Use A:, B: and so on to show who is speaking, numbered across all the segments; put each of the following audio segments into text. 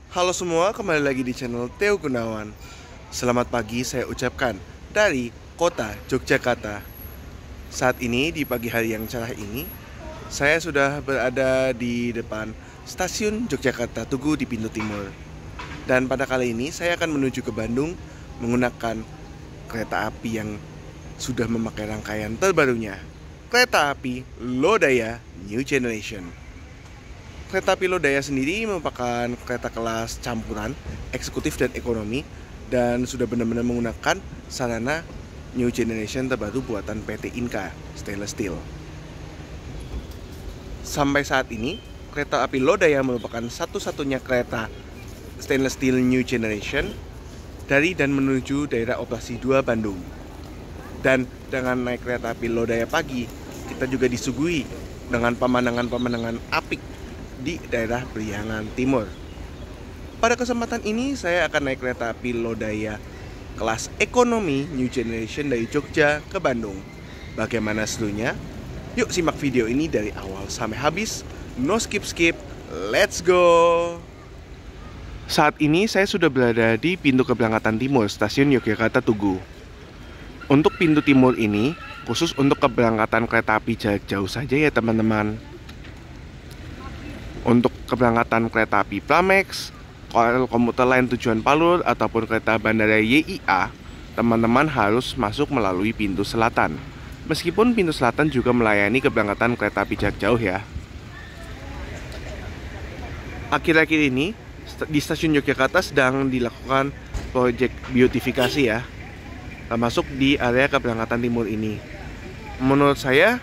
A: Halo semua, kembali lagi di channel Theo Gunawan. Selamat pagi saya ucapkan dari kota Yogyakarta. Saat ini di pagi hari yang cerah ini, saya sudah berada di depan stasiun Yogyakarta Tugu di pintu timur. Dan pada kali ini saya akan menuju ke Bandung menggunakan kereta api yang sudah memakai rangkaian terbarunya, kereta api Lodaya New Generation. Kereta api Lodaya sendiri merupakan kereta kelas campuran eksekutif dan ekonomi dan sudah benar-benar menggunakan sarana New Generation terbaru buatan PT Inka Stainless Steel. Sampai saat ini, kereta api Lodaya merupakan satu-satunya kereta Stainless Steel New Generation dari dan menuju daerah operasi 2 Bandung. Dan dengan naik kereta api Lodaya pagi, kita juga disuguhi dengan pemandangan-pemandangan apik di daerah Priangan Timur. Pada kesempatan ini saya akan naik kereta api Lodaya kelas ekonomi New Generation dari Jogja ke Bandung. Bagaimana serunya? Yuk simak video ini dari awal sampai habis. No skip-skip. Let's go. Saat ini saya sudah berada di pintu keberangkatan timur stasiun Yogyakarta Tugu. Untuk pintu timur ini khusus untuk keberangkatan kereta api jarak jauh saja ya teman-teman. Untuk keberangkatan kereta api Pramex, komuter lain tujuan Palur, ataupun kereta bandara YIA, teman-teman harus masuk melalui pintu selatan. Meskipun pintu selatan juga melayani keberangkatan kereta api jarak jauh ya. Akhir-akhir ini, di stasiun Yogyakarta sedang dilakukan proyek beautifikasi ya, termasuk di area keberangkatan timur ini. Menurut saya,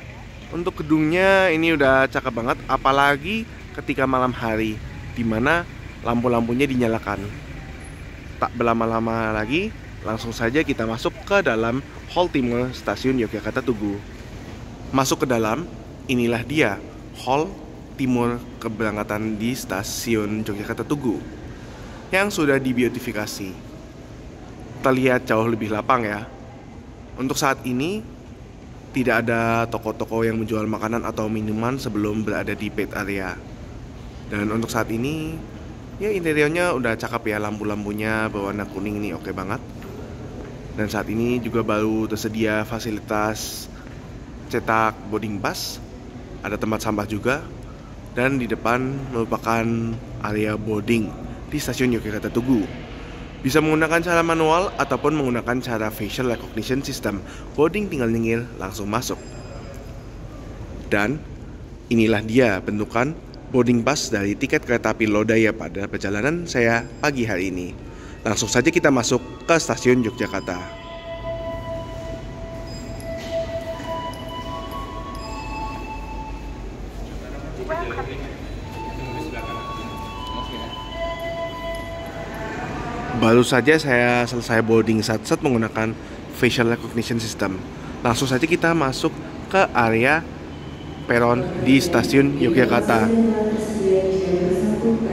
A: untuk gedungnya ini udah cakep banget, apalagi ketika malam hari, dimana lampu-lampunya dinyalakan. Tak berlama-lama lagi, langsung saja kita masuk ke dalam hall timur stasiun Yogyakarta Tugu. Masuk ke dalam, inilah dia hall timur keberangkatan di stasiun Yogyakarta Tugu yang sudah dibeautifikasi. Terlihat jauh lebih lapang ya. Untuk saat ini tidak ada toko-toko yang menjual makanan atau minuman sebelum berada di pit area. Dan untuk saat ini, ya interiornya udah cakep ya, lampu-lampunya berwarna kuning ini oke banget. Dan saat ini juga baru tersedia fasilitas cetak boarding pass, ada tempat sampah juga, dan di depan merupakan area boarding di stasiun Yogyakarta Tugu. Bisa menggunakan cara manual ataupun menggunakan cara facial recognition system. Boarding tinggal nyengir langsung masuk. Dan inilah dia bentukan boarding pass dari tiket kereta api Lodaya pada perjalanan saya pagi hari ini. Langsung saja kita masuk ke stasiun Yogyakarta. Baru saja saya selesai boarding set menggunakan facial recognition system. Langsung saja kita masuk ke area peron di stasiun Yogyakarta.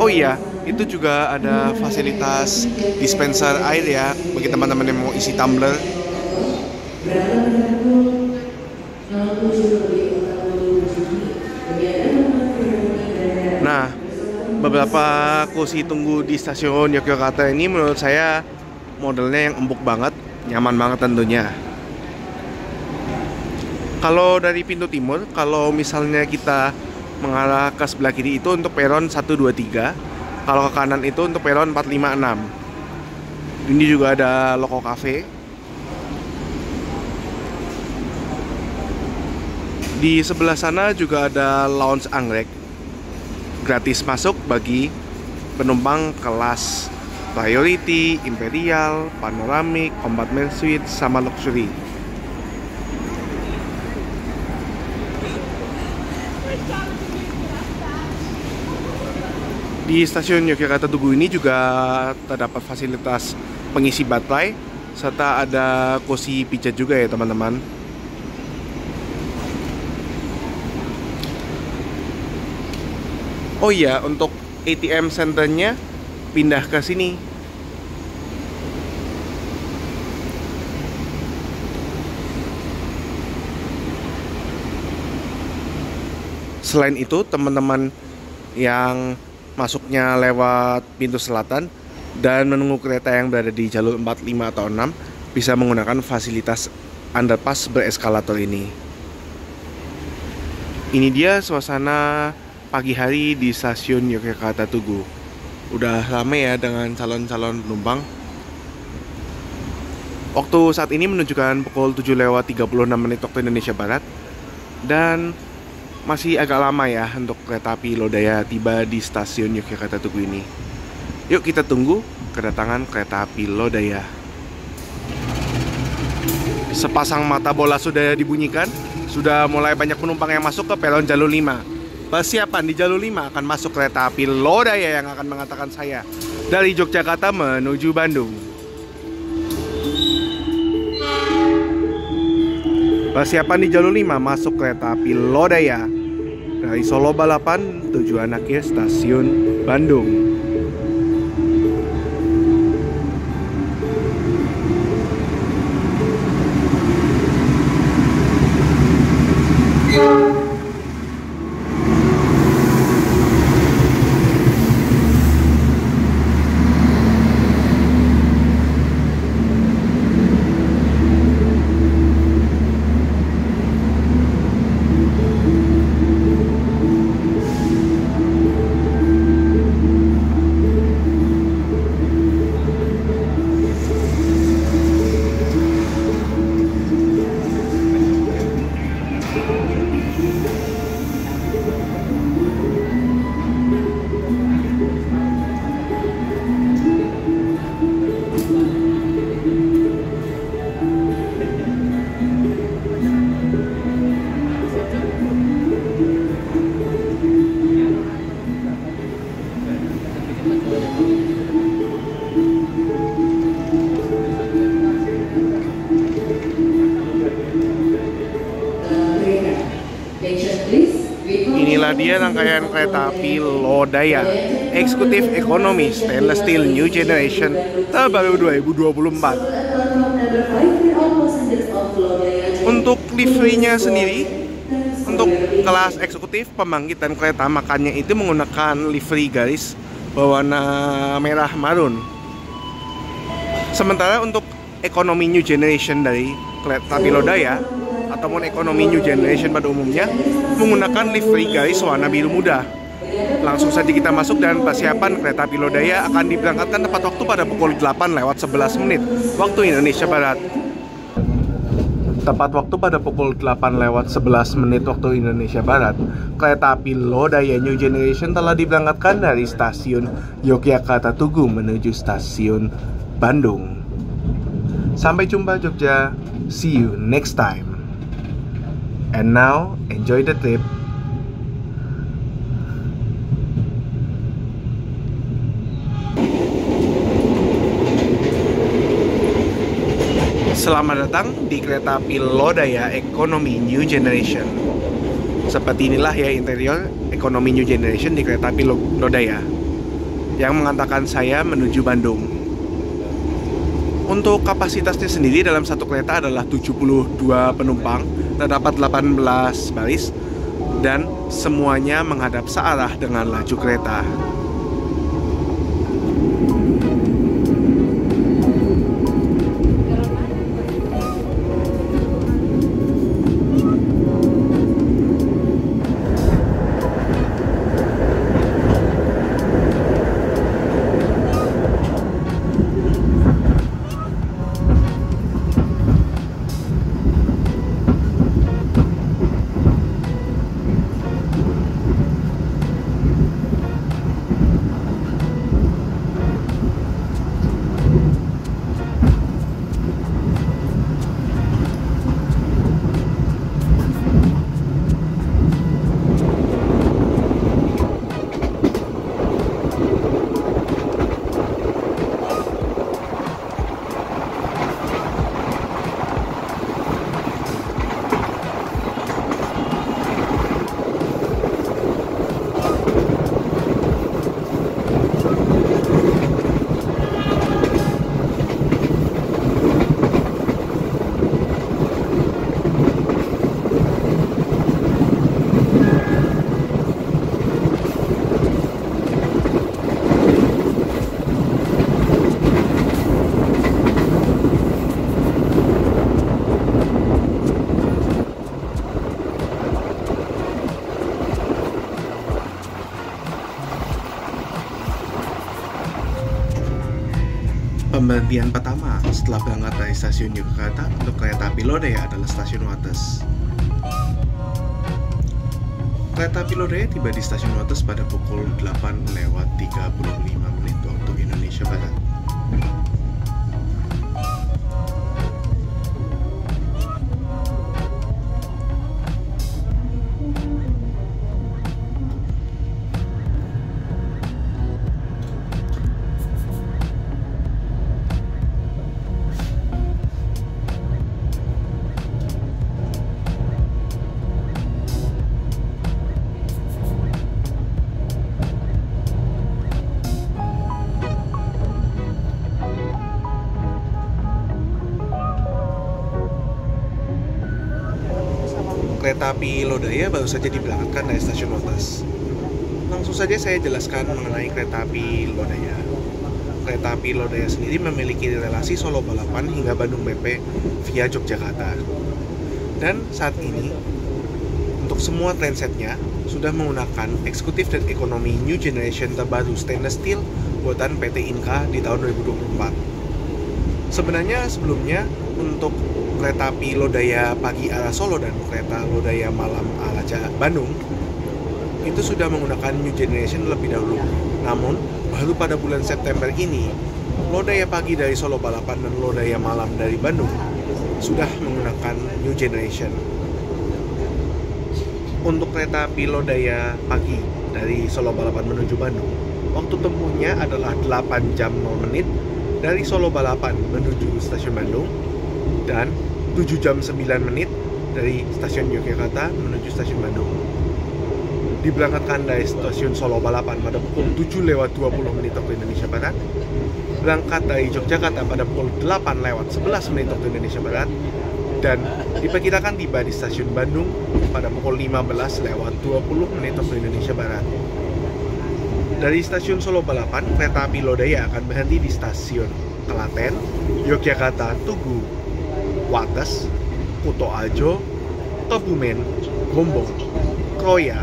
A: Oh iya, itu juga ada fasilitas dispenser air ya bagi teman-teman yang mau isi tumbler. Nah, beberapa kursi tunggu di stasiun Yogyakarta ini menurut saya modelnya yang empuk banget, nyaman banget tentunya. Kalau dari pintu timur, kalau misalnya kita mengarah ke sebelah kiri itu untuk peron 123, kalau ke kanan itu untuk peron 456. Ini juga ada Loko Cafe. Di sebelah sana juga ada lounge anggrek. Gratis masuk bagi penumpang kelas priority, imperial, panoramic, compartment suite, sama luxury. Di stasiun Yogyakarta Tugu ini juga terdapat fasilitas pengisi baterai serta ada kursi pijat juga ya teman-teman. Oh iya, untuk ATM centernya pindah ke sini. Selain itu, teman-teman yang masuknya lewat pintu selatan, dan menunggu kereta yang berada di jalur 4, 5, atau 6 bisa menggunakan fasilitas underpass bereskalator ini. Ini dia suasana pagi hari di stasiun Yogyakarta Tugu. Udah ramai ya dengan calon-calon penumpang. Waktu saat ini menunjukkan pukul 7:36 waktu Indonesia Barat, dan masih agak lama ya untuk kereta api Lodaya tiba di stasiun Yogyakarta Tugu ini. Yuk kita tunggu kedatangan kereta api Lodaya. Sepasang mata bola sudah dibunyikan, sudah mulai banyak penumpang yang masuk ke peron jalur 5. Persiapan di jalur 5 akan masuk kereta api Lodaya yang akan mengantarkan saya dari Yogyakarta menuju Bandung. Persiapan di jalur 5 masuk kereta api Lodaya dari Solo Balapan, tujuan akhir stasiun Bandung. Inilah dia rangkaian kereta api Lodaya Eksekutif Ekonomi Stainless Steel New Generation terbaru 2024. Untuk liverynya sendiri, untuk kelas eksekutif pembangkitan kereta makannya itu menggunakan livery garis berwarna merah marun. Sementara untuk ekonomi New Generation dari kereta api Lodaya ataupun ekonomi New Generation pada umumnya menggunakan livery garis warna biru muda. Langsung saja kita masuk, dan persiapan kereta api Lodaya akan diberangkatkan tepat waktu pada pukul 8:11 waktu Indonesia Barat. Tepat waktu pada pukul 8:11 waktu Indonesia Barat, kereta api Lodaya New Generation telah diberangkatkan dari stasiun Yogyakarta Tugu menuju stasiun Bandung. Sampai jumpa Jogja, see you next time. And now, enjoy the trip. Selamat datang di kereta api Lodaya Ekonomi New Generation. Seperti inilah ya interior ekonomi New Generation di kereta api Lodaya yang mengantarkan saya menuju Bandung. Untuk kapasitasnya sendiri dalam satu kereta adalah 72 penumpang, terdapat 18 baris, dan semuanya menghadap searah dengan laju kereta. Pemberhentian pertama setelah berangkat dari stasiun Yogyakarta untuk kereta api Lodaya adalah stasiun Wates. Kereta api Lodaya tiba di stasiun Wates pada pukul 8:35 waktu Indonesia Barat. Kereta api Lodaya baru saja diberangkatkan dari stasiun Wates. Langsung saja saya jelaskan mengenai kereta api Lodaya. Kereta api Lodaya sendiri memiliki relasi Solo Balapan hingga Bandung BP via Yogyakarta. Dan saat ini, untuk semua transetnya sudah menggunakan eksekutif dan ekonomi New Generation terbaru stainless steel buatan PT Inka di tahun 2024. Sebenarnya sebelumnya untuk kereta api Lodaya pagi arah Solo dan kereta Lodaya malam arah Bandung itu sudah menggunakan New Generation lebih dahulu. Namun, baru pada bulan September ini, Lodaya pagi dari Solo Balapan dan Lodaya malam dari Bandung sudah menggunakan New Generation. Untuk kereta api Lodaya pagi dari Solo Balapan menuju Bandung, waktu tempuhnya adalah 8 jam 0 menit dari Solo Balapan menuju stasiun Bandung dan 7 jam 9 menit dari stasiun Yogyakarta menuju stasiun Bandung. Diberangkatkan dari stasiun Solo Balapan pada pukul 7:20 waktu Indonesia Barat, berangkat dari Yogyakarta pada pukul 8:11 waktu Indonesia Barat, dan diperkirakan tiba di stasiun Bandung pada pukul 15:20 waktu Indonesia Barat. Dari stasiun Solo Balapan, kereta api Lodaya akan berhenti di stasiun Klaten, Yogyakarta, Tugu, Wates, Kuto Ajo, Kebumen, Gombong, Kroya,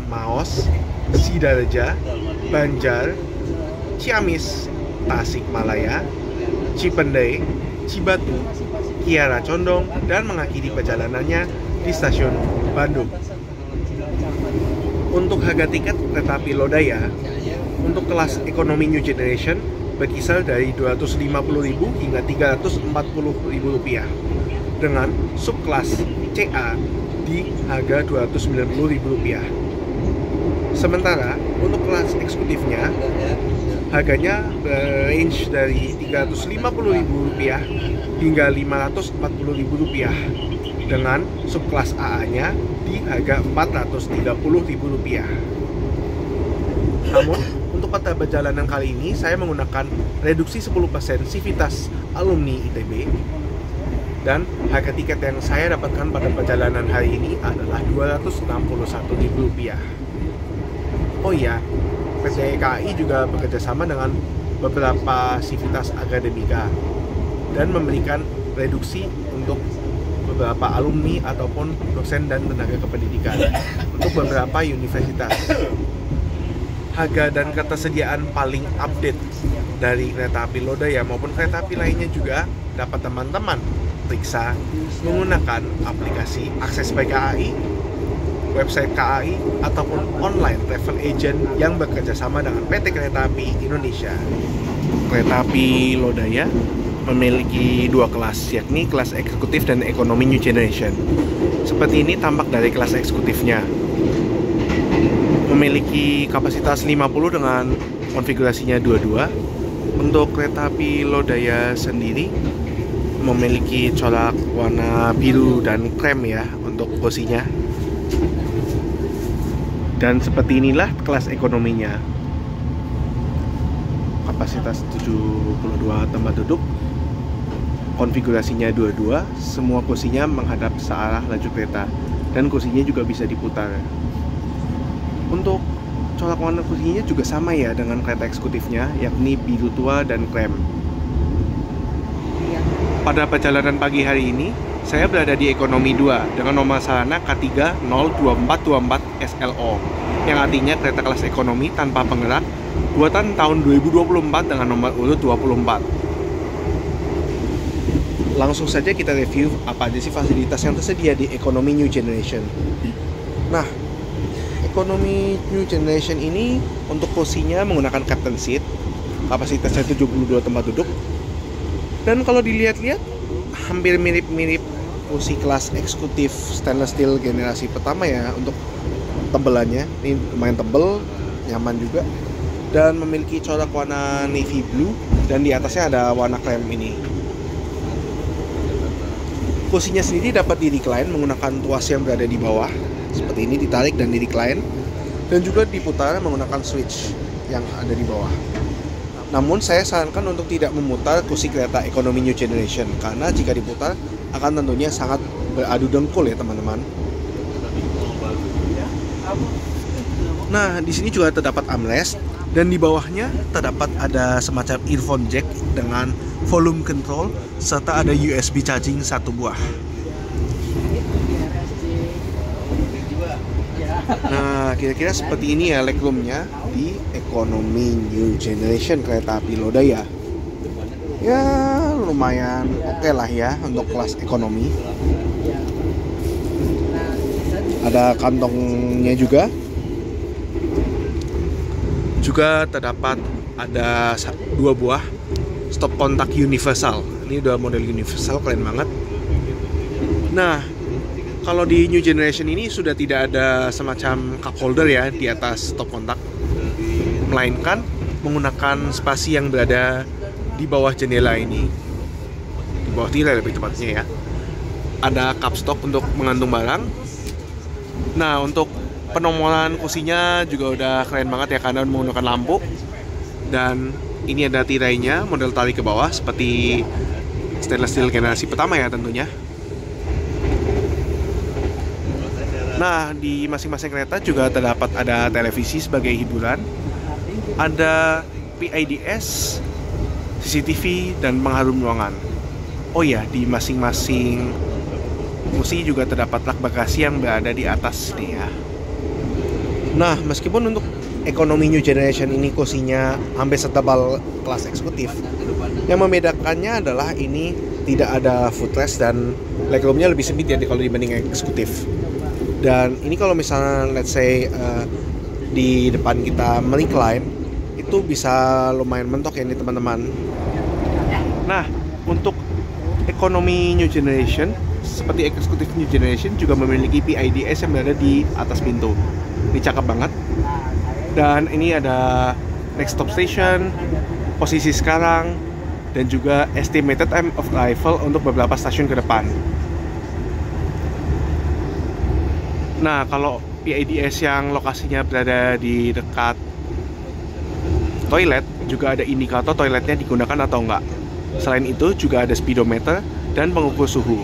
A: Maos, Sidareja, Banjar, Ciamis, Tasikmalaya, Cipendei, Cibatu, Kiara Condong, dan mengakhiri perjalanannya di stasiun Bandung. Untuk harga tiket kereta api Lodaya untuk kelas ekonomi New Generation berkisar dari Rp250.000 hingga Rp340.000 dengan subkelas CA di harga Rp290.000. Sementara untuk kelas eksekutifnya harganya range dari Rp350.000 hingga Rp540.000 dengan subkelas AA-nya di harga Rp430.000. Namun, untuk pada perjalanan kali ini saya menggunakan reduksi 10% Civitas alumni ITB, dan harga tiket yang saya dapatkan pada perjalanan hari ini adalah Rp261.000. Oh iya, PT KAI juga bekerjasama dengan beberapa Civitas Akademika dan memberikan reduksi untuk beberapa alumni ataupun dosen dan tenaga kependidikan untuk beberapa universitas. Harga dan ketersediaan paling update dari kereta api Lodaya maupun kereta api lainnya juga dapat teman-teman periksa menggunakan aplikasi Akses by KAI, website KAI, ataupun online travel agent yang bekerja sama dengan PT Kereta Api Indonesia. Kereta api Lodaya memiliki dua kelas, yakni kelas eksekutif dan ekonomi New Generation. Seperti ini tampak dari kelas eksekutifnya. Memiliki kapasitas 50 dengan konfigurasinya 22. Untuk kereta api Lodaya sendiri memiliki corak warna biru dan krem ya untuk kursinya. Dan seperti inilah kelas ekonominya. Kapasitas 72 tempat duduk. Konfigurasinya 22, semua kursinya menghadap searah laju kereta dan kursinya juga bisa diputar. Untuk corak warna kursinya juga sama ya dengan kereta eksekutifnya, yakni biru tua dan krem. Pada perjalanan pagi hari ini, saya berada di ekonomi 2 dengan nomor sarana K3-02424 SLO, yang artinya kereta kelas ekonomi tanpa penggerak buatan tahun 2024 dengan nomor urut 24. langsung saja kita review apa aja sih fasilitas yang tersedia di ekonomi New Generation. Nah, ekonomi New Generation ini untuk kursinya menggunakan captain seat, kapasitasnya 72 tempat duduk. Dan kalau dilihat-lihat hampir mirip-mirip kursi kelas eksekutif stainless steel generasi pertama ya. Untuk tebelannya ini lumayan tebel, nyaman juga, dan memiliki corak warna navy blue, dan di atasnya ada warna krem ini. Kursinya sendiri dapat di recline menggunakan tuas yang berada di bawah seperti ini, ditarik dan di recline, dan juga diputar menggunakan switch yang ada di bawah. Namun saya sarankan untuk tidak memutar kursi kereta ekonomi New Generation, karena jika diputar akan tentunya sangat beradu dengkul ya teman-teman. Nah, di sini juga terdapat armrest, dan di bawahnya terdapat ada semacam earphone jack dengan volume control, serta ada USB charging satu buah. Nah, kira-kira seperti ini ya legroomnya di ekonomi New Generation kereta api Lodaya. Ya, lumayan oke lah ya untuk kelas ekonomi. Ada kantongnya juga. Juga terdapat ada 2 buah stop kontak universal. Ini udah model universal, keren banget. Nah, kalau di New Generation ini sudah tidak ada semacam cup holder ya di atas stop kontak, melainkan menggunakan spasi yang berada di bawah jendela ini, di bawah tirai lebih tepatnya ya. Ada cup stop untuk menggantung barang. Nah, untuk penomoran kursinya juga udah keren banget ya, karena menggunakan lampu. Dan ini ada tirainya, model tarik ke bawah seperti stainless steel generasi pertama ya tentunya. Nah, di masing-masing kereta juga terdapat ada televisi sebagai hiburan, ada PIDS, CCTV, dan pengharum ruangan. Oh ya, di masing-masing kursi juga terdapat rak bagasi yang berada di atas nih ya. Nah, meskipun untuk ekonomi New Generation ini kursinya hampir setebal kelas eksekutif, yang membedakannya adalah ini tidak ada footrest dan legroomnya lebih sempit ya kalau dibanding eksekutif. Dan ini kalau misalnya let's say di depan kita merecline, itu bisa lumayan mentok ya ini teman-teman. Nah, untuk ekonomi New Generation seperti eksekutif New Generation juga memiliki PIDS yang berada di atas pintu. Ini cakep banget. Dan ini ada next stop station, posisi sekarang, dan juga estimated time of arrival untuk beberapa stasiun ke depan. Nah, kalau PIDS yang lokasinya berada di dekat toilet, juga ada indikator toiletnya digunakan atau enggak. Selain itu juga ada speedometer dan pengukur suhu.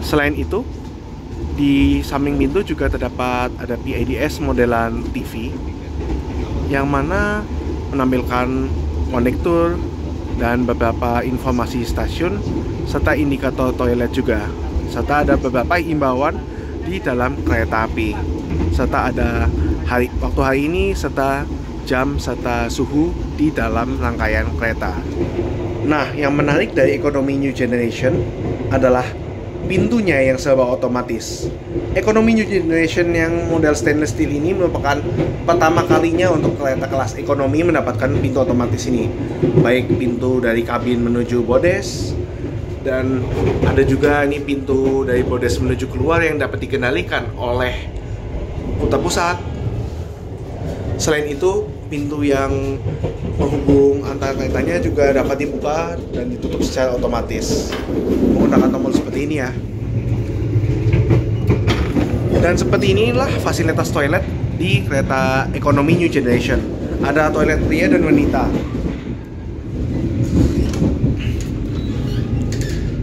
A: Selain itu, di samping pintu juga terdapat ada PIDS modelan TV yang mana menampilkan kondektur dan beberapa informasi stasiun serta indikator toilet juga, serta ada beberapa imbauan di dalam kereta api, serta ada waktu hari ini serta jam serta suhu di dalam rangkaian kereta. Nah, yang menarik dari ekonomi New Generation adalah pintunya yang serba otomatis. Ekonomi New Generation yang model stainless steel ini merupakan pertama kalinya untuk kereta kelas ekonomi mendapatkan pintu otomatis ini. Baik pintu dari kabin menuju bodes, dan ada juga ini pintu dari bodes menuju keluar yang dapat dikendalikan oleh putar pusat. Selain itu, pintu yang penghubung antar keretanya juga dapat dibuka dan ditutup secara otomatis menggunakan tombol seperti ini ya. Dan seperti inilah fasilitas toilet di kereta ekonomi New Generation. Ada toilet pria dan wanita.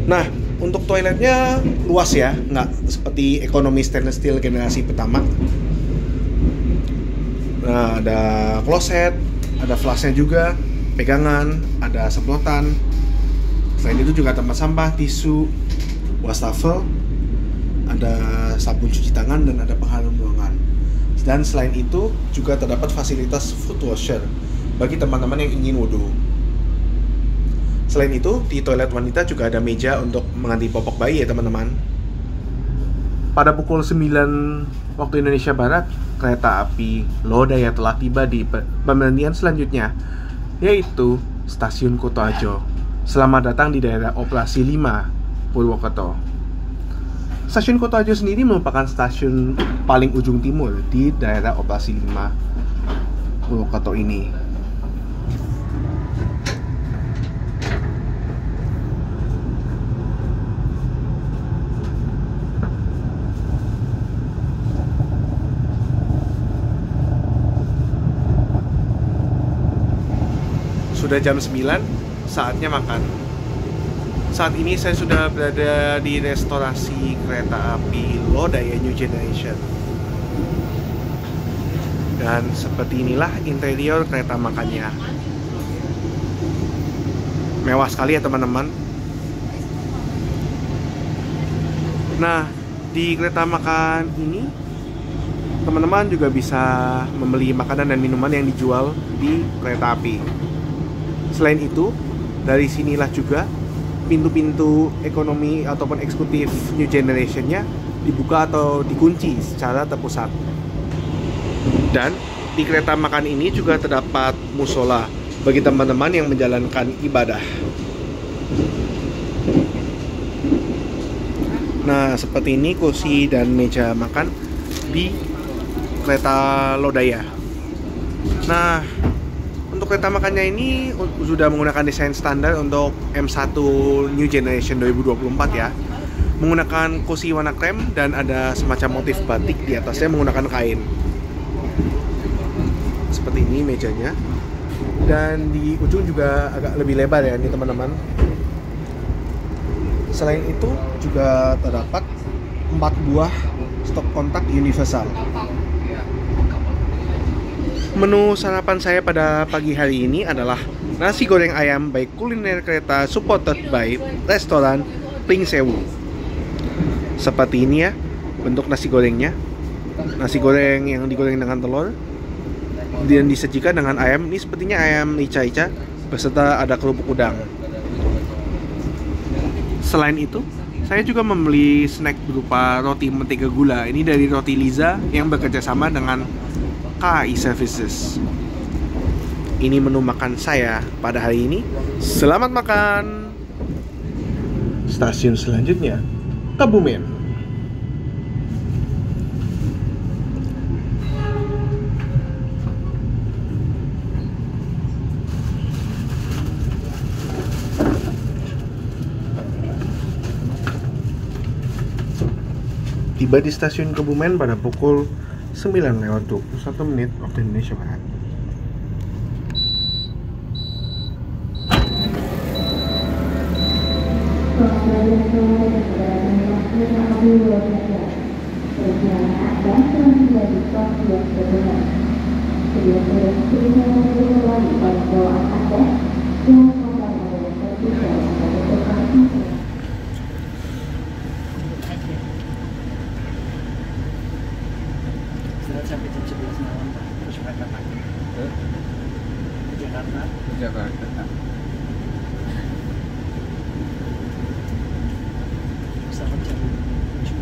A: Nah, untuk toiletnya luas ya, nggak seperti ekonomi stainless steel generasi pertama. Nah, ada kloset, ada flushnya juga, pegangan, ada semprotan. Selain itu juga tempat sampah, tisu, wastafel, ada sabun cuci tangan, dan ada pengharum ruangan. Dan selain itu juga terdapat fasilitas foot washer bagi teman-teman yang ingin wudhu. Selain itu, di toilet wanita juga ada meja untuk mengganti popok bayi ya teman-teman. Pada pukul 9 waktu Indonesia Barat, kereta api Lodaya telah tiba di pemberhentian selanjutnya, yaitu Stasiun Kutoarjo. Selamat datang di daerah operasi 5 Purwokerto. Stasiun Kutoarjo sendiri merupakan stasiun paling ujung timur di daerah operasi 5 Purwokerto ini. Sudah jam 9, saatnya makan. Saat ini saya sudah berada di restorasi kereta api Lodaya New Generation. Dan seperti inilah interior kereta makannya. Mewah sekali ya teman-teman. Nah, di kereta makan ini teman-teman juga bisa membeli makanan dan minuman yang dijual di kereta api. Selain itu, dari sinilah juga pintu-pintu ekonomi ataupun eksekutif New Generation-nya dibuka atau dikunci secara terpusat. Dan di kereta makan ini juga terdapat musola bagi teman-teman yang menjalankan ibadah. Nah, seperti ini kursi dan meja makan di kereta Lodaya. Nah, untuk kereta makannya ini sudah menggunakan desain standar untuk M1 New Generation 2024 ya. Menggunakan kursi warna krem dan ada semacam motif batik di atasnya menggunakan kain. Seperti ini mejanya. Dan di ujung juga agak lebih lebar ya ini teman-teman. Selain itu juga terdapat 4 buah stop kontak universal. Menu sarapan saya pada pagi hari ini adalah nasi goreng ayam by kuliner kereta supported by restoran Pring Sewu. Seperti ini ya bentuk nasi gorengnya. Nasi goreng yang digoreng dengan telur dan disajikan dengan ayam. Ini sepertinya ayam rica-rica beserta ada kerupuk udang. Selain itu, saya juga membeli snack berupa roti mentega gula. Ini dari Roti Liza yang bekerja sama dengan KAI Services. Ini menu makan saya pada hari ini. Selamat makan. Stasiun selanjutnya, Kebumen. Tiba di stasiun Kebumen pada pukul 9:21 waktu Indonesia Barat.
B: Sampai jam 11 malam terus berangkat lagi ke Jakarta. Pesawat jam 7.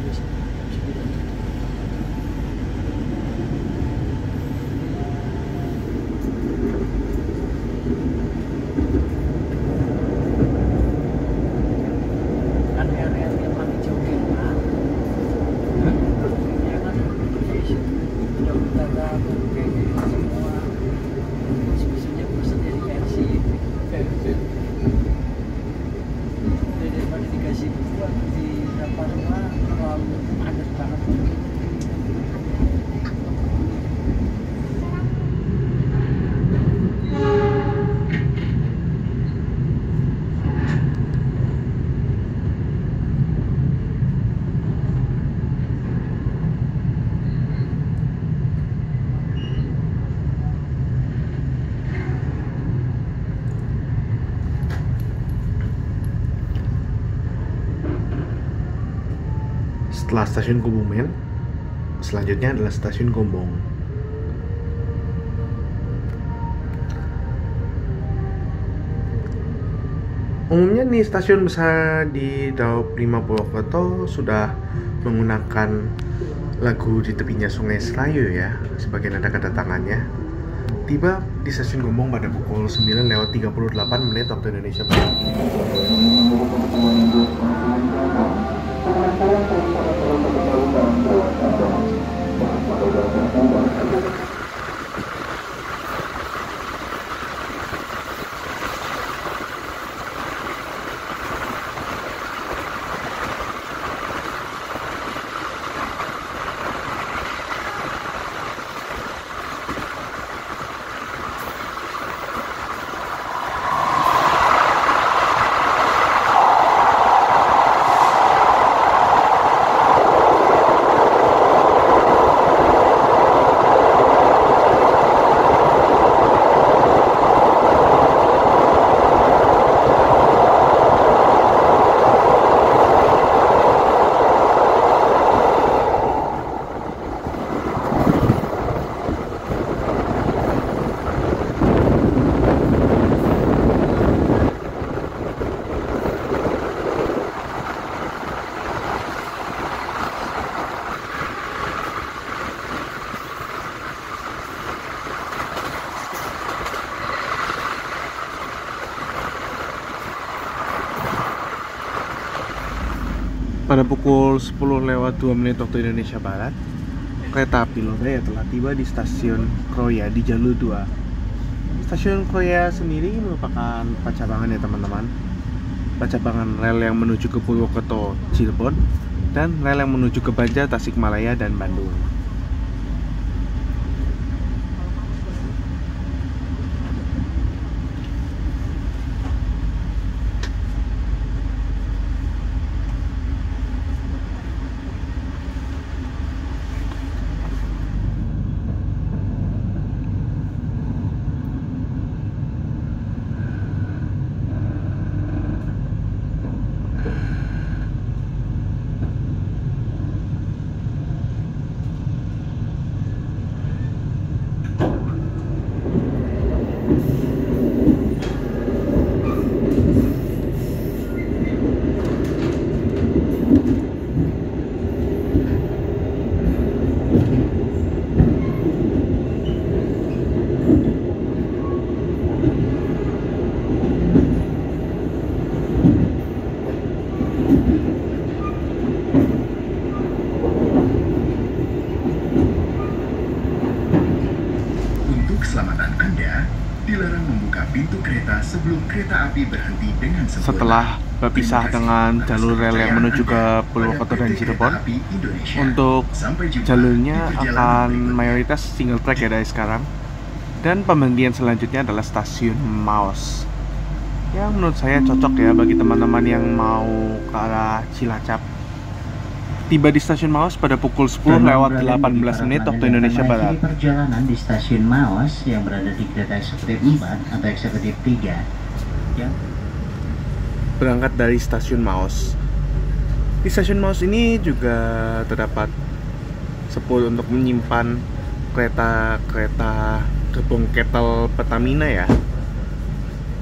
B: Kan area yang paling jauh ya Pak. Ya kan kita semua sebesarnya sendiri versi daripada dikasih buat di depan rumah terlalu padat banget.
A: Setelah stasiun Kebumen, selanjutnya adalah stasiun Gombong. Umumnya nih stasiun besar di Daup 5 Purwokerto sudah menggunakan lagu Di Tepinya Sungai Serayu ya sebagai nada kedatangannya. Tiba di stasiun Gombong pada pukul 9:38 waktu Indonesia Barat. Pada pukul 10:02 waktu Indonesia Barat, kereta api Lodaya telah tiba di stasiun Kroya di jalur 2. Stasiun Kroya sendiri merupakan pacabangan ya teman-teman. Pacabangan rel yang menuju ke Purwokerto, Cirebon, dan rel yang menuju ke Banjar, Tasikmalaya, dan Bandung.
C: Keselamatan Anda, dilarang membuka pintu kereta sebelum kereta api berhenti dengan sempurna.
A: Setelah berpisah dengan jalur rel yang menuju ke Purwokerto dan Cirebon, untuk jalurnya akan mayoritas single track ya dari sekarang. Dan pemberhentian selanjutnya adalah stasiun Maos, yang menurut saya cocok ya bagi teman-teman yang mau ke arah Cilacap. Tiba di stasiun Maos pada pukul 10:18 waktu Indonesia Barat.
D: Perjalanan di stasiun Maos yang berada di kereta eksekutif 4 atau eksekutif 3 yang
A: berangkat dari stasiun Maos. Di stasiun Maos ini juga terdapat sepul untuk menyimpan kereta-kereta gerbong Ketel Pertamina ya.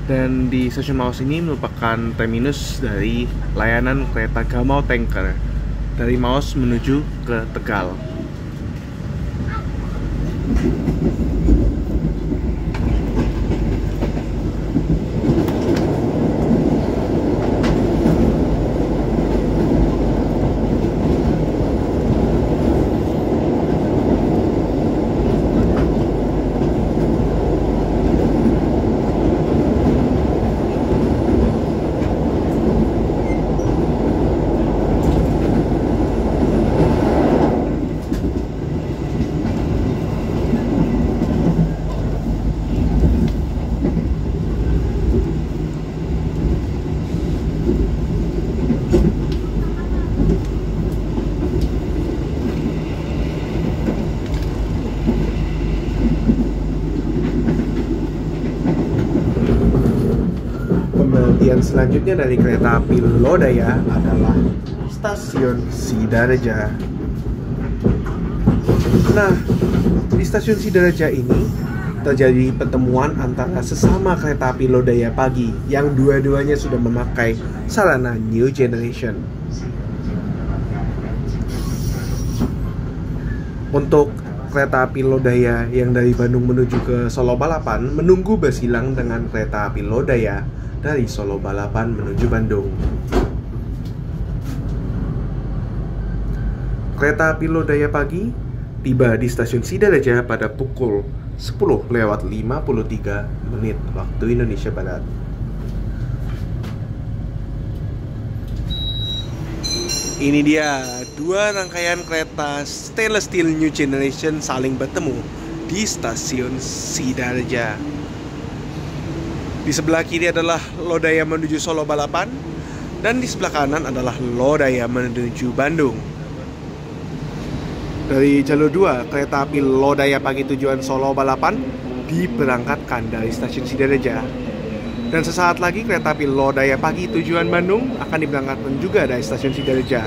A: Dan di stasiun Maos ini merupakan terminus dari layanan kereta Gamau Tanker dari Maos menuju ke Tegal. Pemberhentian selanjutnya dari kereta api Lodaya adalah stasiun Sidareja. Nah, di stasiun Sidareja ini terjadi pertemuan antara sesama kereta api Lodaya Pagi yang dua-duanya sudah memakai sarana New Generation. Untuk kereta api Lodaya yang dari Bandung menuju ke Solo Balapan menunggu bersilang dengan kereta api Lodaya dari Solo Balapan menuju Bandung. Kereta api Lodaya Pagi tiba di stasiun Sidareja pada pukul 10:53 waktu Indonesia Barat. Ini dia dua rangkaian kereta stainless steel New Generation saling bertemu di stasiun Sidareja. Di sebelah kiri adalah Lodaya menuju Solo Balapan dan di sebelah kanan adalah Lodaya menuju Bandung. Dari jalur 2, kereta api Lodaya Pagi tujuan Solo Balapan diberangkatkan dari stasiun Sidareja. Dan sesaat lagi kereta api Lodaya Pagi tujuan Bandung akan diberangkatkan juga dari stasiun Sidareja.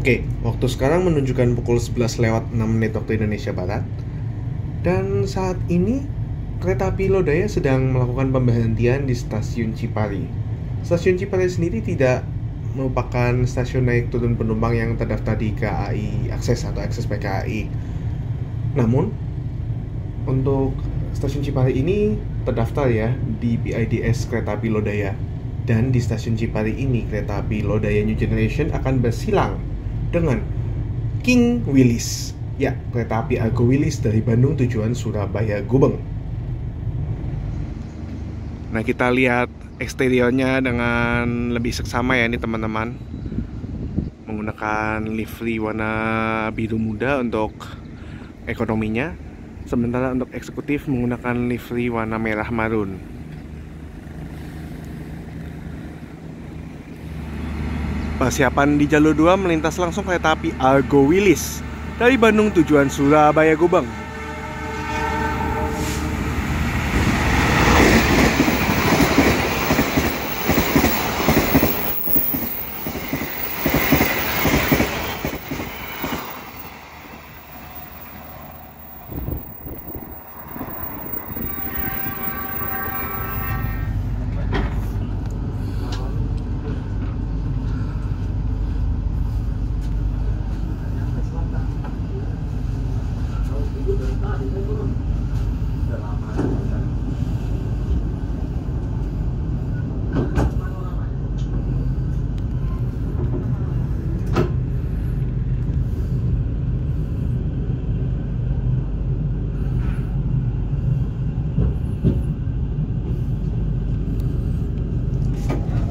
A: Oke, waktu sekarang menunjukkan pukul 11:06 waktu Indonesia Barat. Dan saat ini kereta api Lodaya sedang melakukan pemberhentian di stasiun Cipari. Stasiun Cipari sendiri tidak merupakan stasiun naik turun penumpang yang terdaftar di KAI Akses atau Akses PKAI. Namun, untuk stasiun Cipari ini terdaftar ya di PIDS kereta api Lodaya. Dan di stasiun Cipari ini kereta api Lodaya New Generation akan bersilang dengan King Willis, ya, kereta api Argo Willis dari Bandung tujuan Surabaya Gubeng. Nah, kita lihat eksteriornya dengan lebih seksama ya ini teman-teman. Menggunakan livery warna biru muda untuk ekonominya, sementara untuk eksekutif menggunakan livery warna merah marun. Persiapan di jalur 2 melintas langsung kereta api Argo Willis dari Bandung tujuan Surabaya Gubeng.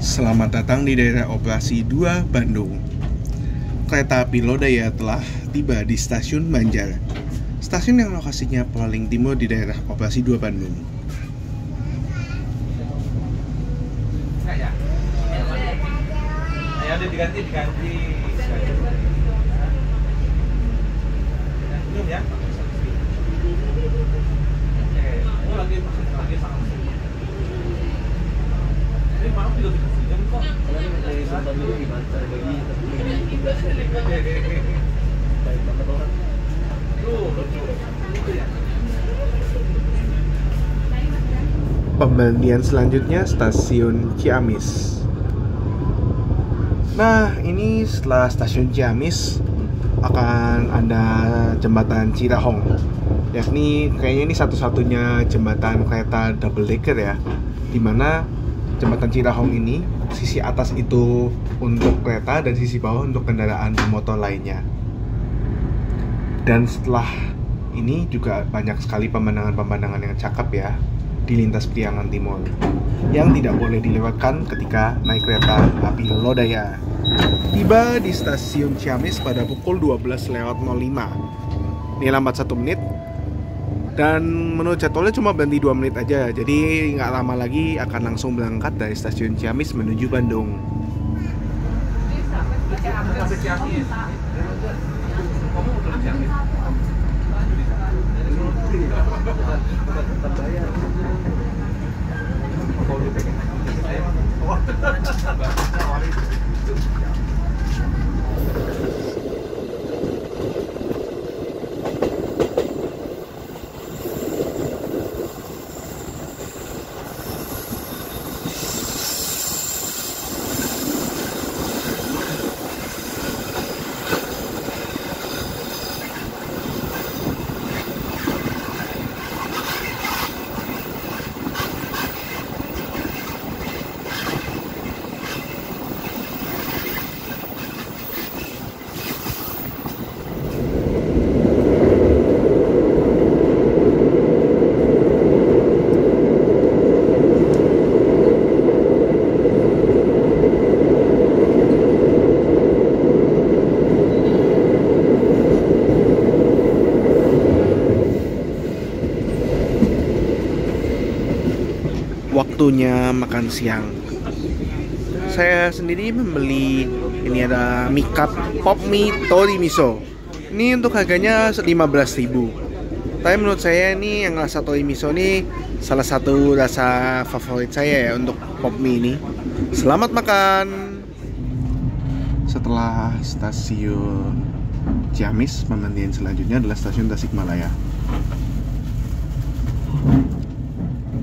A: Selamat datang di daerah operasi 2 Bandung. Kereta api Lodaya telah tiba di stasiun Banjar, stasiun yang lokasinya paling timur di daerah operasi 2 Bandung.
E: Ayo diganti. Belum ya? Oke, lagi sangat. Ini mau juga dikasihkan kok. Dari sampai dulu gimana cara bagi
A: Pemberhentian selanjutnya stasiun Ciamis. Nah, ini setelah stasiun Ciamis akan ada jembatan Cirahong. Yakni kayaknya ini satu-satunya jembatan kereta double decker ya, dimana jembatan Cirahong ini sisi atas itu untuk kereta dan sisi bawah untuk kendaraan bermotor lainnya. Dan setelah ini juga banyak sekali pemandangan-pemandangan yang cakep ya di lintas Priangan Timur yang tidak boleh dilewatkan ketika naik kereta api Lodaya. Tiba di stasiun Ciamis pada pukul 12:05. Ini lambat 1 menit. Dan menurut jadwalnya cuma berhenti 2 menit aja. Jadi nggak lama lagi akan langsung berangkat dari stasiun Ciamis menuju Bandung. Waktunya makan siang. Saya sendiri membeli ini ada mie cup pop mie tori miso. Ini untuk harganya 15.000. Tapi menurut saya ini yang rasa tori miso ini salah satu rasa favorit saya ya untuk pop mie ini. Selamat makan. Setelah stasiun Ciamis, pemandian selanjutnya adalah stasiun Tasikmalaya.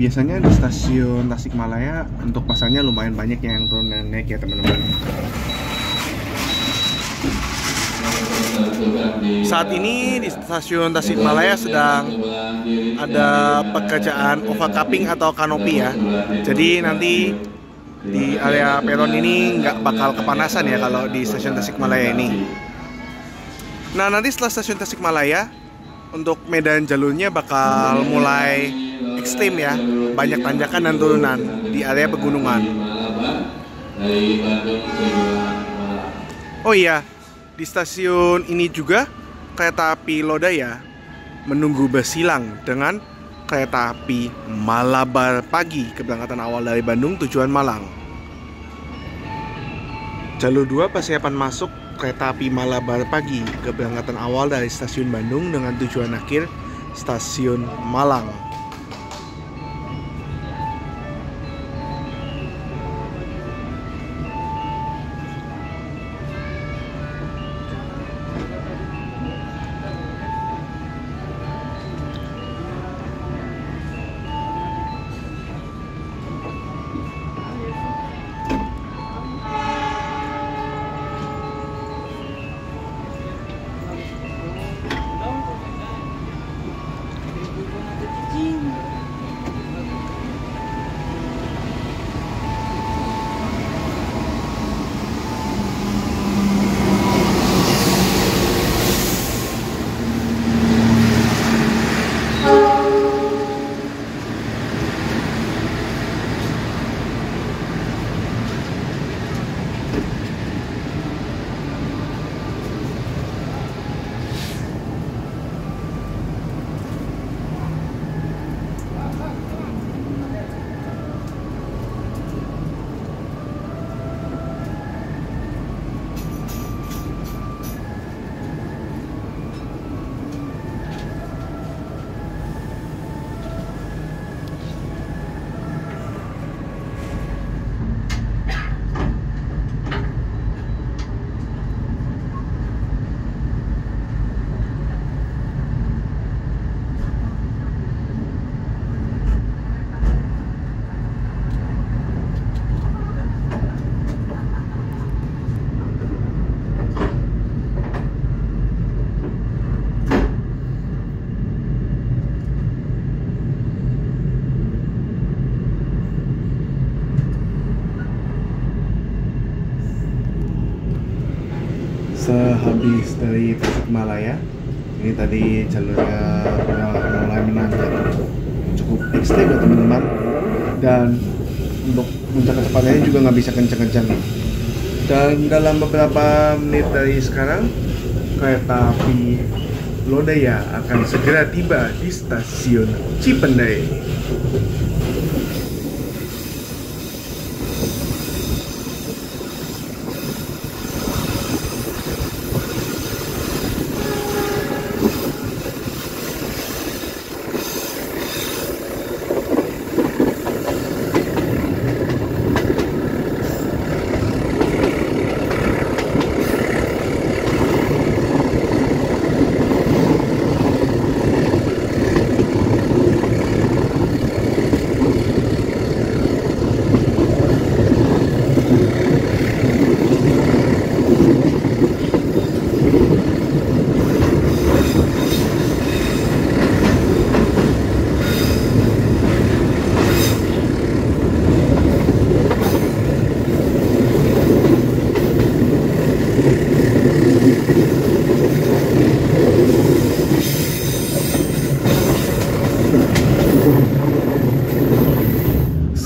A: Biasanya di stasiun Tasikmalaya untuk pasarnya lumayan banyak yang turun dan naik ya teman-teman. Saat ini di stasiun Tasikmalaya sedang ada pekerjaan overcapping atau kanopi ya. Jadi nanti di area peron ini nggak bakal kepanasan ya kalau di stasiun Tasikmalaya ini. Nah nanti setelah stasiun Tasikmalaya untuk medan jalurnya bakal mulai ekstrim ya, banyak tanjakan dan turunan di area pegunungan. Oh iya, di stasiun ini juga kereta api Lodaya menunggu bersilang dengan kereta api Malabar pagi keberangkatan awal dari Bandung tujuan Malang. Jalur 2 persiapan masuk kereta api Malabar pagi keberangkatan awal dari stasiun Bandung dengan tujuan akhir stasiun Malang. Sehabis dari Tasikmalaya, Ini tadi jalurnya udah mulai menanjak cukup ekstrim ya teman-teman, dan untuk puncak kecepatannya juga nggak bisa kencang-kencang. Dan dalam beberapa menit dari sekarang, kereta api Lodaya akan segera tiba di stasiun Cipendei.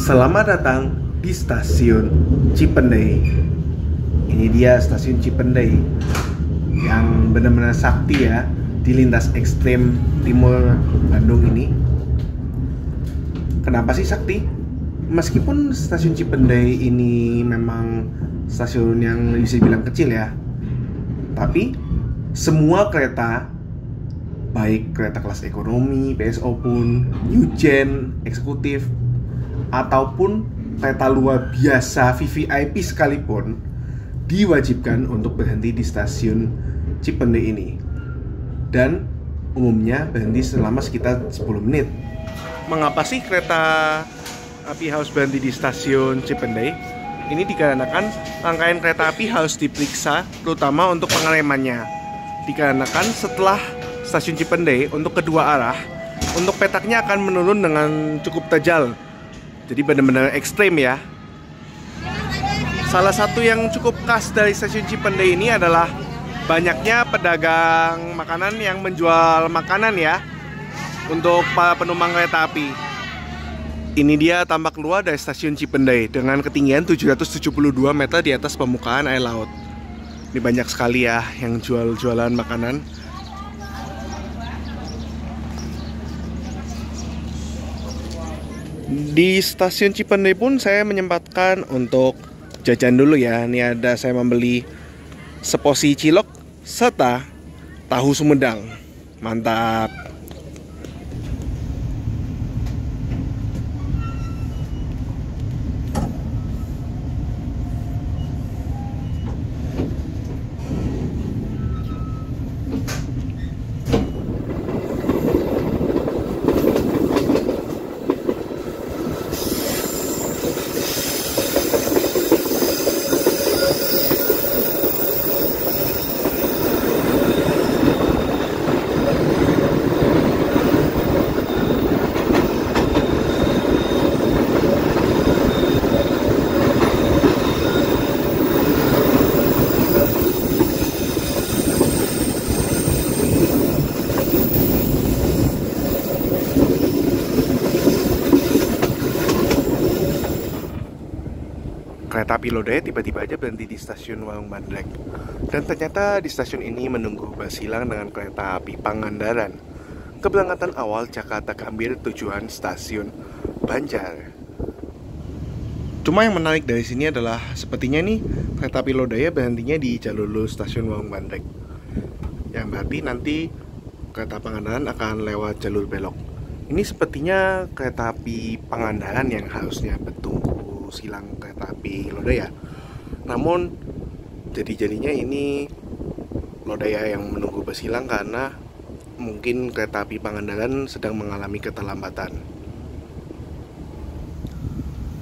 A: Selamat datang di stasiun Cipendei. Ini dia stasiun Cipendei yang benar-benar sakti ya di lintas ekstrem timur Bandung ini. Kenapa sih sakti? Meskipun stasiun Cipendei ini memang stasiun yang bisa dibilang kecil ya, tapi semua kereta, baik kereta kelas ekonomi, PSO pun, New Gen, eksekutif, ataupun kereta luar biasa VVIP sekalipun, diwajibkan untuk berhenti di stasiun Cipendei ini. Dan umumnya berhenti selama sekitar 10 menit. Mengapa sih kereta api harus berhenti di stasiun Cipendei? Ini dikarenakan rangkaian kereta api harus diperiksa, terutama untuk pengeremannya. Dikarenakan setelah stasiun Cipendei untuk kedua arah, untuk petaknya akan menurun dengan cukup tajam. Jadi benar-benar ekstrem ya. Salah satu yang cukup khas dari stasiun Cipendei ini adalah banyaknya pedagang makanan yang menjual makanan ya untuk para penumpang kereta api. Ini dia tampak luar dari stasiun Cipendei dengan ketinggian 772 meter di atas permukaan air laut. Ini banyak sekali ya yang jual-jualan makanan. Di stasiun Cipendei pun saya menyempatkan untuk jajan dulu ya. Ini ada saya membeli seporsi cilok serta tahu Sumedang. Mantap. Kereta api Lodaya tiba-tiba aja berhenti di stasiun Warung Bandrek. Dan ternyata di stasiun ini menunggu bersilang dengan kereta api Pangandaran. Keberangkatan awal Jakarta Gambir tujuan stasiun Banjar. Cuma yang menarik dari sini adalah sepertinya nih kereta api Lodaya berhentinya di jalur stasiun Warung Bandrek. Yang berarti nanti kereta Pangandaran akan lewat jalur belok. Ini sepertinya kereta api Pangandaran yang harusnya bertunggu silang kereta api Lodaya. Namun jadinya ini Lodaya yang menunggu bersilang karena mungkin kereta api Pangandaran sedang mengalami keterlambatan.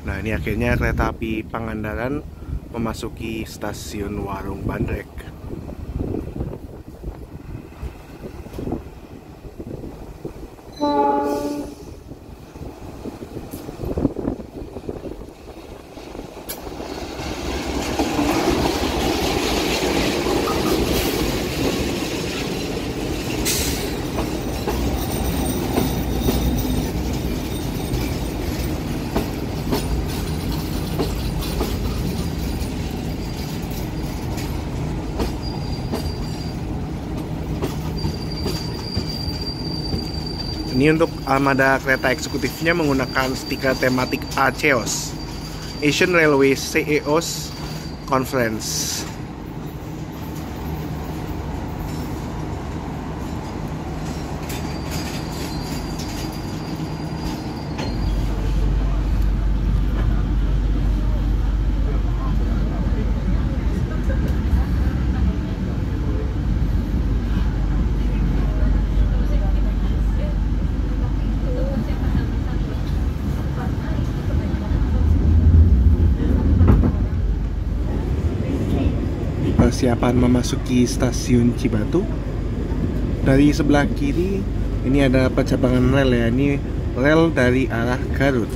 A: Nah, ini akhirnya kereta api Pangandaran memasuki stasiun Warung Bandrek. Ini untuk armada kereta eksekutifnya menggunakan stiker tematik ACEOS, Asian Railway CEOS Conference. Persiapan memasuki stasiun Cibatu. Dari sebelah kiri ini ada percabangan rel ya, ini rel dari arah Garut.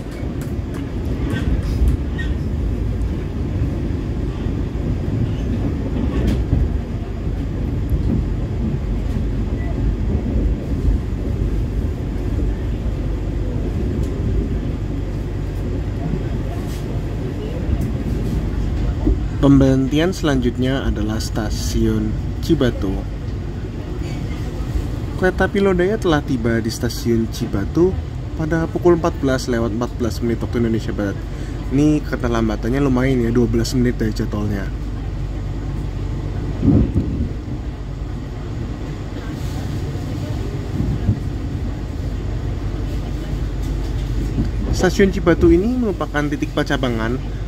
A: Pemberhentian selanjutnya adalah stasiun Cibatu. Kereta api Lodaya telah tiba di stasiun Cibatu pada pukul 14:14 waktu Indonesia Barat. Ini keterlambatannya lumayan ya, 12 menit dari jadwalnya. Stasiun Cibatu ini merupakan titik percabangan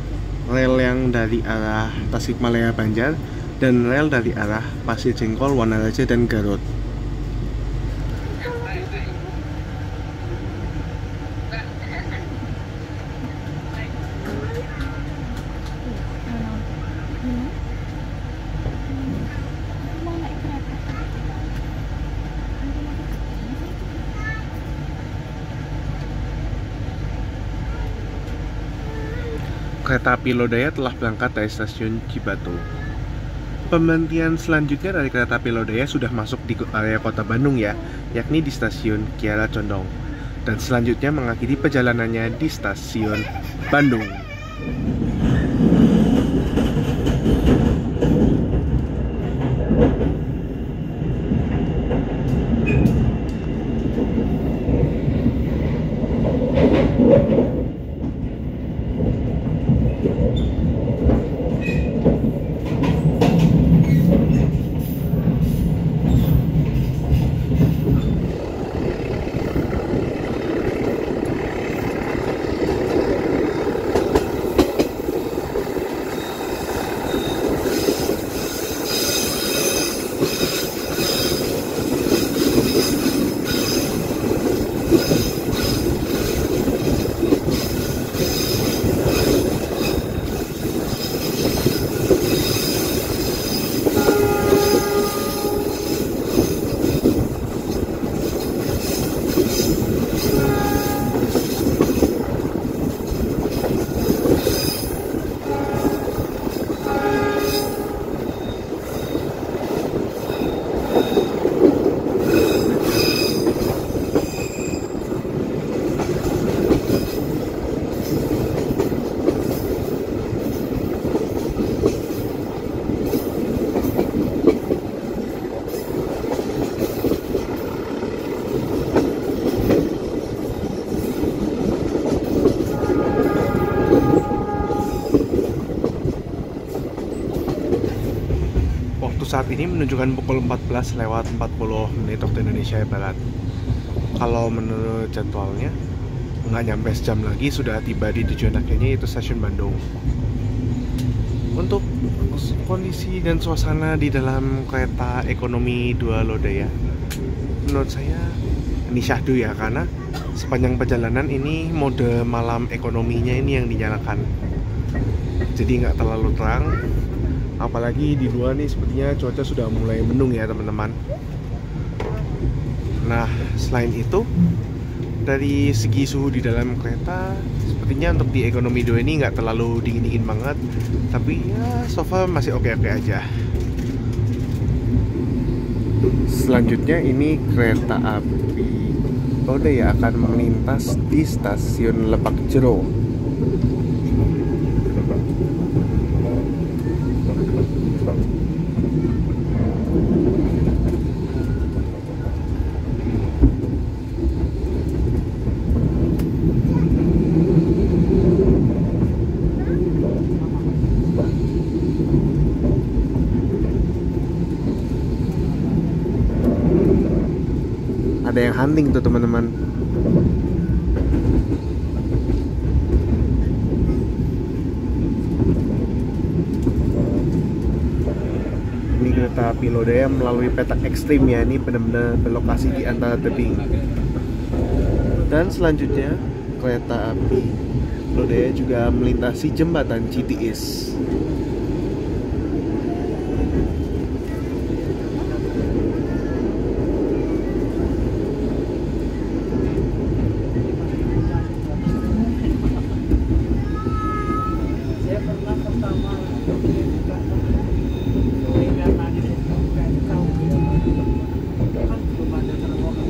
A: rel yang dari arah Tasikmalaya Banjar dan rel dari arah Pasir Jengkol, Wanaraja, dan Garut. Kereta api Lodaya telah berangkat dari stasiun Cibatu. Pemberhentian selanjutnya dari kereta api Lodaya sudah masuk di area kota Bandung ya, yakni di stasiun Kiara Condong. Dan selanjutnya mengakhiri perjalanannya di stasiun Bandung. Saat ini menunjukkan pukul 14:40 waktu Indonesia Barat. Kalau menurut jadwalnya nggak nyampe sejam lagi sudah tiba di tujuan akhirnya, yaitu stasiun Bandung. Untuk kondisi dan suasana di dalam kereta ekonomi 2 Lodaya, menurut saya ini syahdu ya, karena sepanjang perjalanan ini mode malam ekonominya ini yang dinyalakan, jadi nggak terlalu terang. Apalagi di luar nih sepertinya cuaca sudah mulai mendung ya teman-teman. Nah, selain itu dari segi suhu di dalam kereta, sepertinya untuk di ekonomi 2 ini nggak terlalu dingin-dingin banget, tapi ya so far masih oke-oke aja. Selanjutnya ini kereta api Lodaya akan melintas di stasiun Lebak Jero. Ada yang hunting tuh teman-teman. Ini kereta api Lodaya melalui petak ekstrim ya. Ini benar-benar berlokasi di antara tebing. Dan selanjutnya kereta api Lodaya juga melintasi jembatan GTS.
B: Saya pernah pertama kan belum ada terowongan.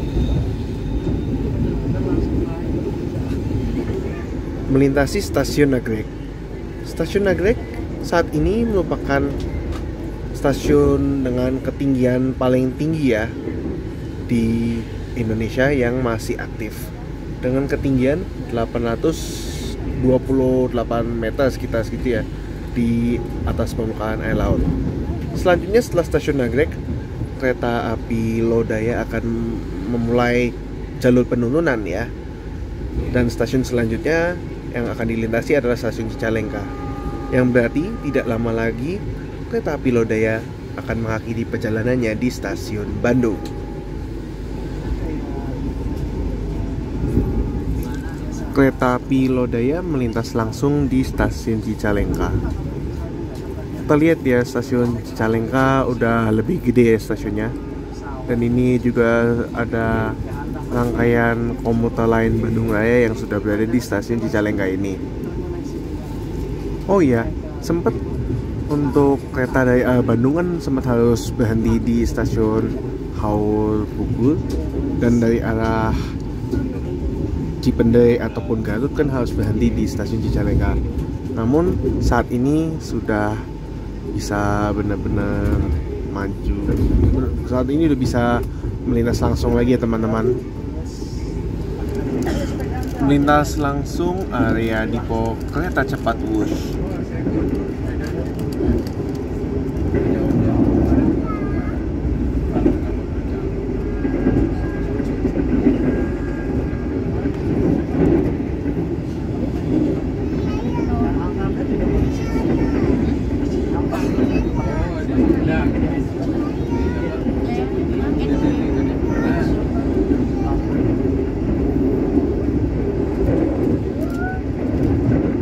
B: Kita langsung naik.
A: Melintasi stasiun Nagrek. Stasiun Nagrek saat ini merupakan stasiun dengan ketinggian paling tinggi ya di Indonesia yang masih aktif, dengan ketinggian 828 meter sekitar segitu ya di atas permukaan air laut. Selanjutnya setelah stasiun Nagrek, kereta api Lodaya akan memulai jalur penurunan ya. Dan stasiun selanjutnya yang akan dilintasi adalah stasiun Cicalengka, yang berarti tidak lama lagi kereta api Lodaya akan mengakhiri perjalanannya di stasiun Bandung. Kereta api Lodaya melintas langsung di stasiun Cicalengka. Kita lihat ya, stasiun Cicalengka udah lebih gede ya stasiunnya. Dan ini juga ada rangkaian komuter lain Bandung Raya yang sudah berada di stasiun Cicalengka ini. Oh iya, sempat untuk kereta dari arah Bandung kan sempat harus berhenti di stasiun Haur Bogor, dan dari arah Cipendei ataupun Garut kan harus berhenti di stasiun Cicalengka. Namun saat ini sudah bisa benar-benar maju. Saat ini udah bisa melintas langsung lagi ya teman-teman. Melintas langsung area depo kereta cepat Wush.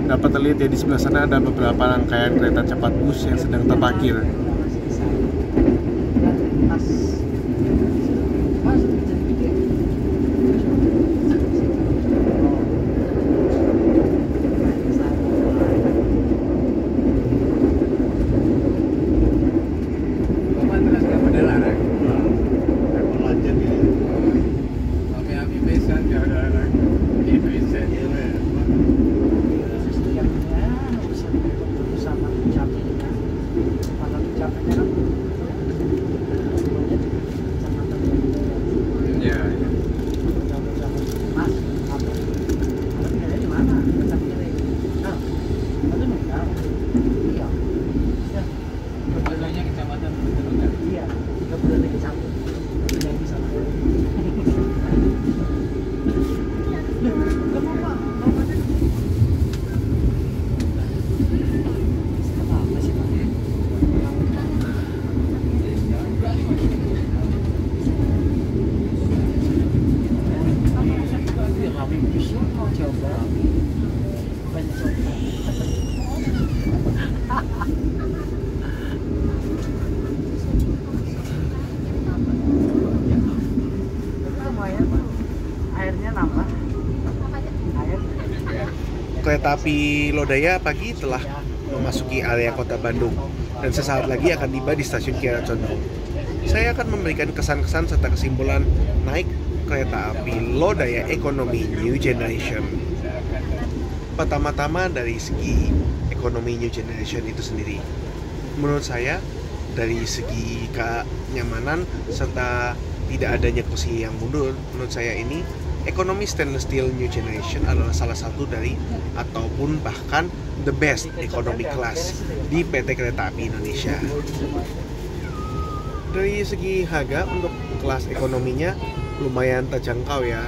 A: Dapat terlihat ya, di sebelah sana ada beberapa rangkaian kereta cepat bus yang sedang terparkir. Kereta api Lodaya pagi telah memasuki area kota Bandung dan sesaat lagi akan tiba di stasiun Kiara Condong. Saya akan memberikan kesan-kesan serta kesimpulan naik kereta api Lodaya Ekonomi New Generation. Pertama-tama dari segi ekonomi New Generation itu sendiri, menurut saya dari segi kenyamanan serta tidak adanya kursi yang mundur, menurut saya ini ekonomi stainless steel New Generation adalah salah satu dari ataupun bahkan the best economy class di PT Kereta Api Indonesia. Dari segi harga untuk kelas ekonominya lumayan terjangkau ya,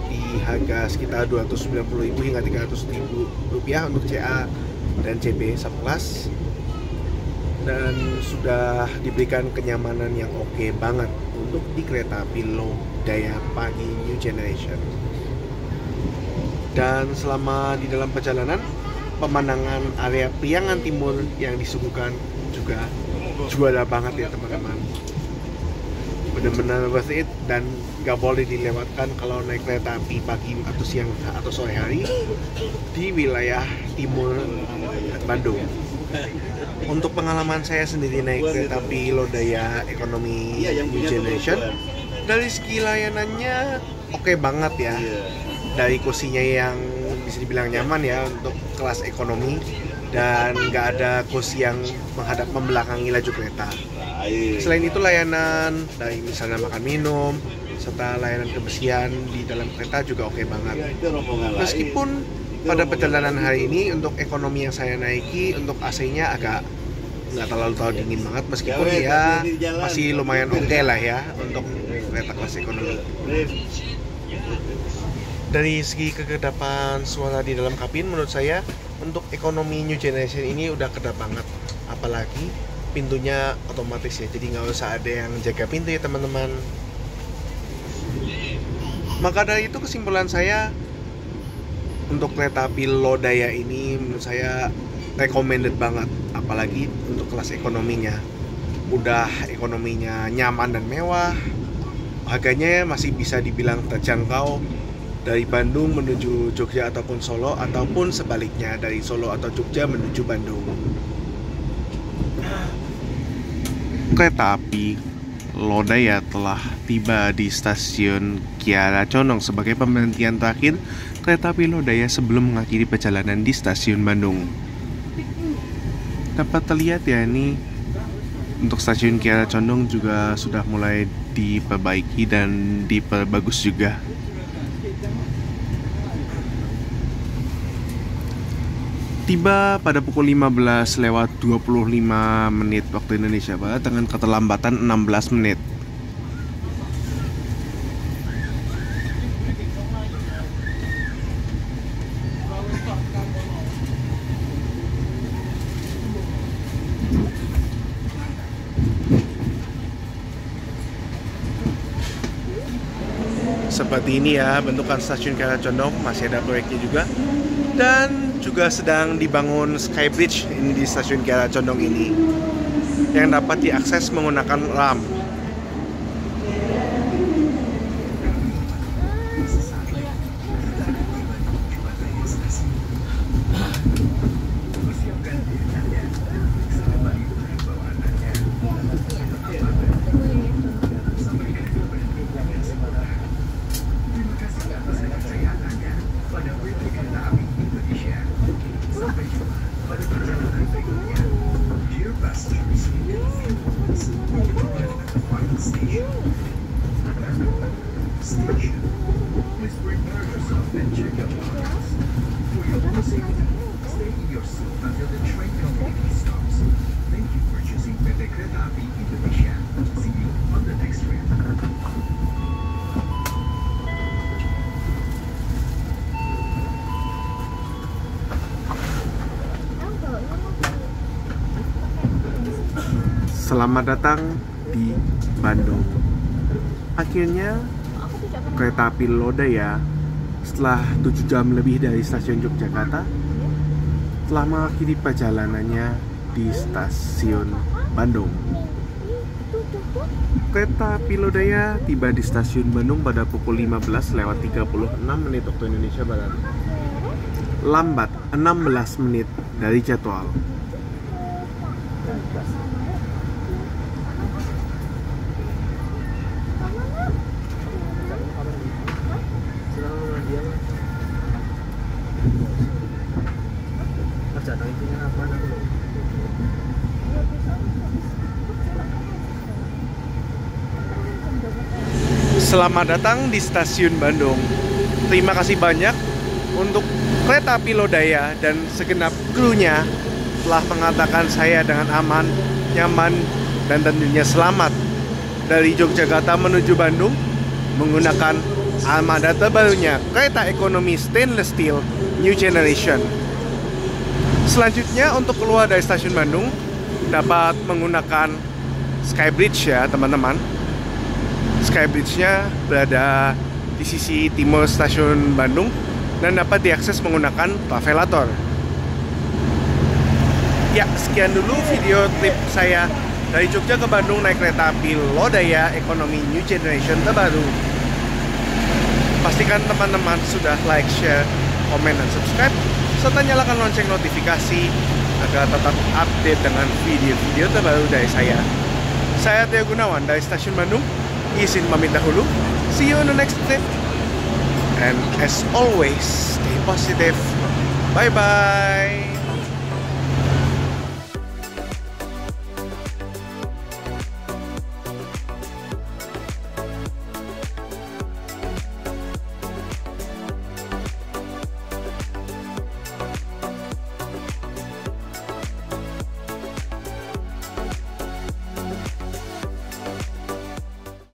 A: di harga sekitar 290.000 hingga 300.000 rupiah untuk CA dan CB subclass, dan sudah diberikan kenyamanan yang oke banget untuk di kereta api Lodaya Pagi New Generation. Dan selama di dalam perjalanan, pemandangan area Priangan Timur yang disuguhkan juga juara banget ya teman-teman. Benar-benar worth it dan gak boleh dilewatkan kalau naik kereta api pagi atau siang atau sore hari di wilayah timur Bandung. Untuk pengalaman saya sendiri naik kereta api Lodaya Ekonomi New Generation, dari segi layanannya oke banget ya. Dari kursinya yang bisa dibilang nyaman ya untuk kelas ekonomi, dan nggak ada kursi yang menghadap membelakangi laju kereta. Selain itu layanan dari misalnya makan minum serta layanan kebersihan di dalam kereta juga oke banget. Meskipun pada perjalanan hari ini untuk ekonomi yang saya naiki, untuk AC-nya agak nggak terlalu dingin banget, meskipun ya masih lumayan oke lah ya untuk kereta kelas ekonomi. Dari segi kekedapan suara di dalam kabin, menurut saya untuk ekonomi New Generation ini udah kedap banget, apalagi pintunya otomatis ya, jadi nggak usah ada yang jaga pintu ya teman-teman. Maka dari itu kesimpulan saya untuk kereta api Lodaya ini menurut saya recommended banget, apalagi untuk kelas ekonominya. Udah ekonominya nyaman dan mewah, harganya masih bisa dibilang terjangkau dari Bandung menuju Jogja ataupun Solo, ataupun sebaliknya dari Solo atau Jogja menuju Bandung. Kereta api Lodaya telah tiba di stasiun Kiara Condong sebagai pemberhentian terakhir kereta api Lodaya sebelum mengakhiri perjalanan di stasiun Bandung. Dapat terlihat ya, ini untuk stasiun Kiara Condong juga sudah mulai diperbaiki dan diperbagus juga. Tiba pada pukul 15:25 waktu Indonesia Barat dengan keterlambatan 16 menit. Seperti ini ya bentukan stasiun Kiara Condong, masih ada proyeknya juga. Dan juga sedang dibangun skybridge ini di stasiun Kiara Condong ini, yang dapat diakses menggunakan ram. Selamat datang di Bandung. Akhirnya kereta api Lodaya setelah 7 jam lebih dari stasiun Yogyakarta telah mengakhiri perjalanannya di stasiun Bandung. Kereta api Lodaya tiba di stasiun Bandung pada pukul 15:36 waktu Indonesia Barat. Lambat 16 menit dari jadwal. Selamat datang di stasiun Bandung. Terima kasih banyak untuk kereta api Lodaya dan segenap krunya telah mengantarkan saya dengan aman, nyaman, dan tentunya selamat dari Yogyakarta menuju Bandung menggunakan armada terbarunya kereta ekonomi stainless steel New Generation. Selanjutnya untuk keluar dari stasiun Bandung dapat menggunakan Skybridge ya teman-teman. Skybridge-nya berada di sisi timur stasiun Bandung dan dapat diakses menggunakan travelator. Ya, sekian dulu video trip saya dari Jogja ke Bandung naik kereta api Lodaya Ekonomi New Generation terbaru. Pastikan teman-teman sudah like, share, komen, dan subscribe, serta nyalakan lonceng notifikasi agar tetap update dengan video-video terbaru dari saya. Saya Theo Gunawan dari Stasiun Bandung, izin pamit dahulu. See you on the next trip. And as always, stay positive. Bye-bye.